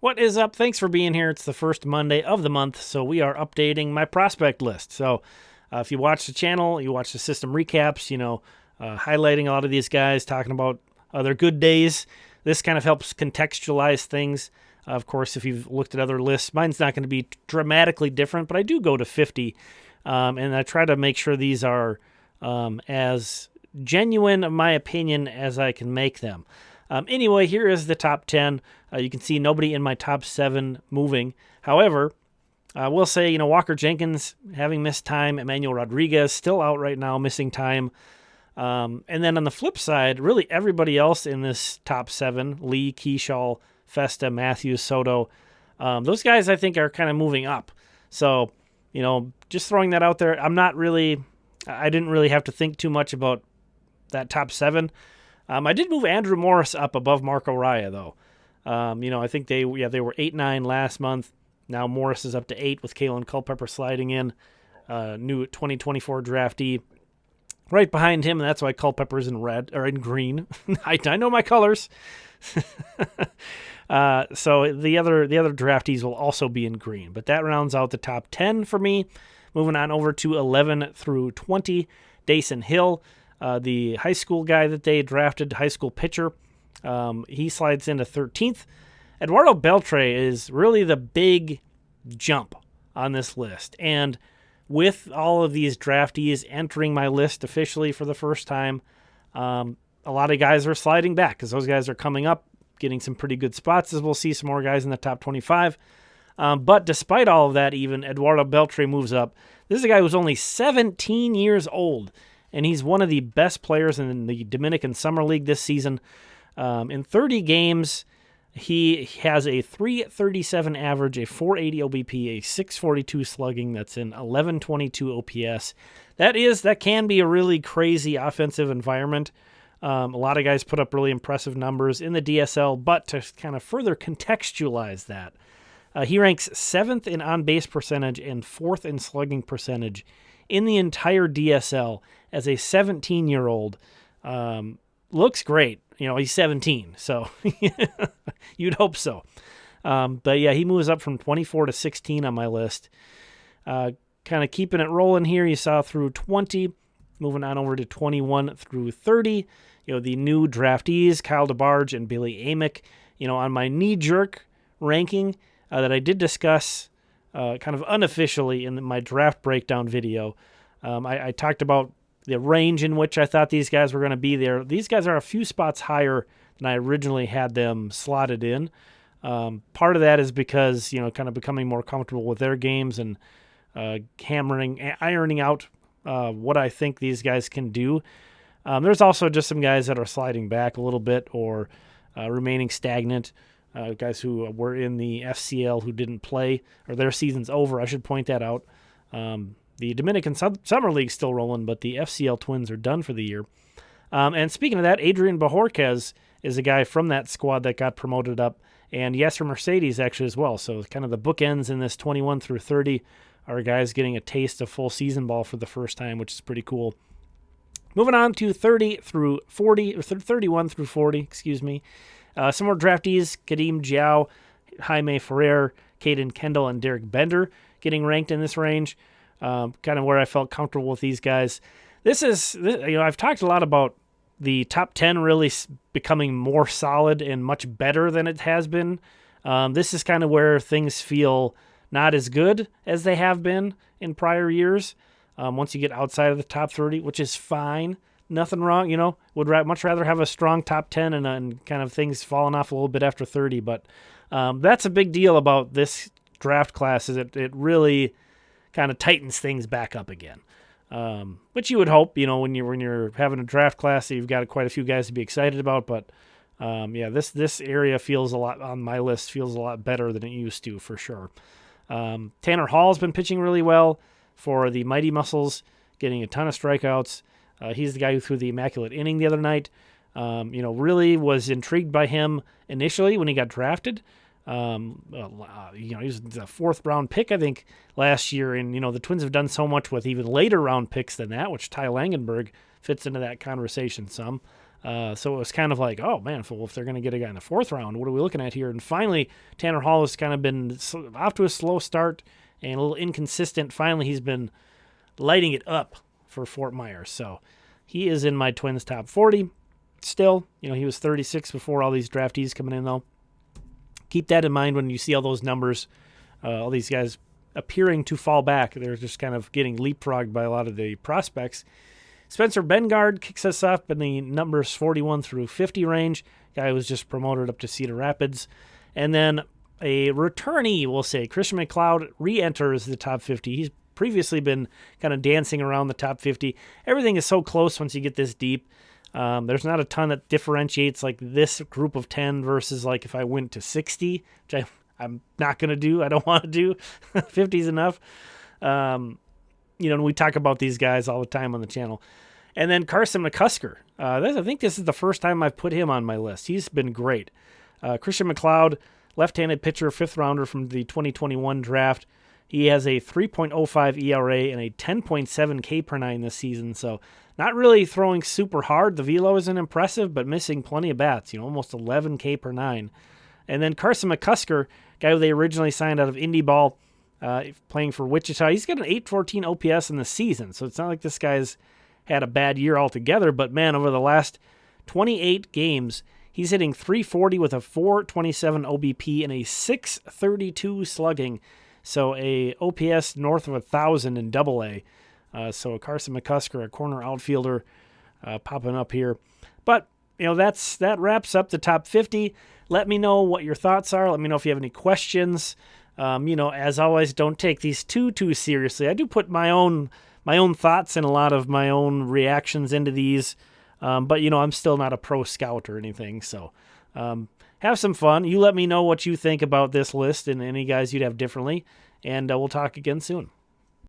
What is up? Thanks for being here. It's the first Monday of the month, so we are updating my prospect list. So if you watch the channel, you watch the system recaps, highlighting a lot of these guys, talking about their good days. This kind of helps contextualize things. Of course, if you've looked at other lists, mine's not going to be dramatically different, but I do go to 50, and I try to make sure these are as genuine, in my opinion, as I can make them. Anyway, here is the top 10. You can see nobody in my top 7 moving. However, I will say, Walker Jenkins having missed time. Emmanuel Rodriguez still out right now, missing time. And then on the flip side, really everybody else in this top 7, Lee, Keyshaw, Festa, Matthews, Soto, those guys I think are kind of moving up. So, just throwing that out there. I didn't really have to think too much about that top 7. I did move Andrew Morris up above Marco Raya, though. I think they were 8-9 last month. Now Morris is up to 8 with Kaelen Culpepper sliding in, new 2024 draftee. Right behind him, and that's why Culpepper's in red or in green. I know my colors. So the other draftees will also be in green, but that rounds out the top 10 for me. Moving on over to 11 through 20, Dason Hill. The high school guy that they drafted, high school pitcher, he slides into 13th. Eduardo Beltre is really the big jump on this list. And with all of these draftees entering my list officially for the first time, a lot of guys are sliding back because those guys are coming up, getting some pretty good spots, as we'll see some more guys in the top 25. But despite all of that, even Eduardo Beltre moves up. This is a guy who's only 17 years old, and he's one of the best players in the Dominican Summer League this season. In 30 games, he has a 337 average, a 480 OBP, a 642 slugging. That's an 1122 OPS. That can be a really crazy offensive environment. A lot of guys put up really impressive numbers in the DSL, but to kind of further contextualize that, he ranks 7th in on-base percentage and 4th in slugging percentage in the entire DSL as a 17-year-old. Looks great. He's 17, so you'd hope so. But yeah, he moves up from 24 to 16 on my list. Kind of keeping it rolling here. You saw through 20, moving on over to 21 through 30. The new draftees, Kyle DeBarge and Billy Amick. On my knee-jerk ranking that I did discuss kind of unofficially in my draft breakdown video, I talked about the range in which I thought these guys were going to be there. These guys are a few spots higher than I originally had them slotted in. Part of that is because, kind of becoming more comfortable with their games and ironing out what I think these guys can do. There's also just some guys that are sliding back a little bit or remaining stagnant. Guys who were in the FCL who didn't play, or their season's over. I should point that out. The Dominican Summer League's still rolling, but the FCL Twins are done for the year. And speaking of that, Adrian Bajorquez is a guy from that squad that got promoted up, and Yasser Mercedes actually as well. So kind of the bookends in this 21 through 30 are guys getting a taste of full season ball for the first time, which is pretty cool. Moving on to 30 through 40, or 31 through 40, excuse me. Some more draftees, Kadeem Jiao, Jaime Ferrer, Caden Kendall, and Derek Bender getting ranked in this range. Kind of where I felt comfortable with these guys. I've talked a lot about the top 10 really becoming more solid and much better than it has been. This is kind of where things feel not as good as they have been in prior years. Once you get outside of the top 30, which is fine. Nothing wrong, would much rather have a strong top 10 and kind of things falling off a little bit after 30. But that's a big deal about this draft class, is it really kind of tightens things back up again. Which you would hope, when you're having a draft class, you've got quite a few guys to be excited about. But this area feels a lot on my list feels a lot better than it used to, for sure. Tanner Hall's been pitching really well for the Mighty Muscles, getting a ton of strikeouts. He's the guy who threw the immaculate inning the other night. Really was intrigued by him initially when he got drafted. He was the 4th round pick, I think, last year. And, the Twins have done so much with even later round picks than that, which Ty Langenberg fits into that conversation some. So it was kind of like, oh, man, well, if they're going to get a guy in the 4th round, what are we looking at here? And finally, Tanner Hall has kind of been off to a slow start and a little inconsistent. Finally, he's been lighting it up for Fort Myers. So he is in my Twins top 40 still. He was 36 before all these draftees coming in, though. Keep that in mind when you see all those numbers, all these guys appearing to fall back. They're just kind of getting leapfrogged by a lot of the prospects. Spencer Bengard kicks us up in the numbers 41 through 50 range. Guy was just promoted up to Cedar Rapids. And then a returnee, we'll say, Christian MacLeod re-enters the top 50. He's previously been kind of dancing around the top 50. Everything is so close once you get this deep. There's not a ton that differentiates like this group of 10 versus like if I went to 60, which I'm not going to do. I don't want to do. 50 is enough. And we talk about these guys all the time on the channel. And then Carson McCusker. I think this is the first time I've put him on my list. He's been great. Christian MacLeod, left-handed pitcher, 5th rounder from the 2021 draft. He has a 3.05 ERA and a 10.7 K per 9 this season. So not really throwing super hard. The velo isn't impressive, but missing plenty of bats. Almost 11 K per 9. And then Carson McCusker, guy who they originally signed out of Indy Ball, playing for Wichita. He's got an 814 OPS in the season, so it's not like this guy's had a bad year altogether, but man, over the last 28 games, he's hitting 340 with a 427 OBP and a 632 slugging, so a OPS north of 1,000 in Double-A. So Carson McCusker, a corner outfielder, popping up here. But, that wraps up the top 50. Let me know what your thoughts are. Let me know if you have any questions. As always, don't take these too seriously. I do put my own thoughts and a lot of my own reactions into these, but I'm still not a pro scout or anything. So have some fun. You let me know what you think about this list and any guys you'd have differently, and we'll talk again soon.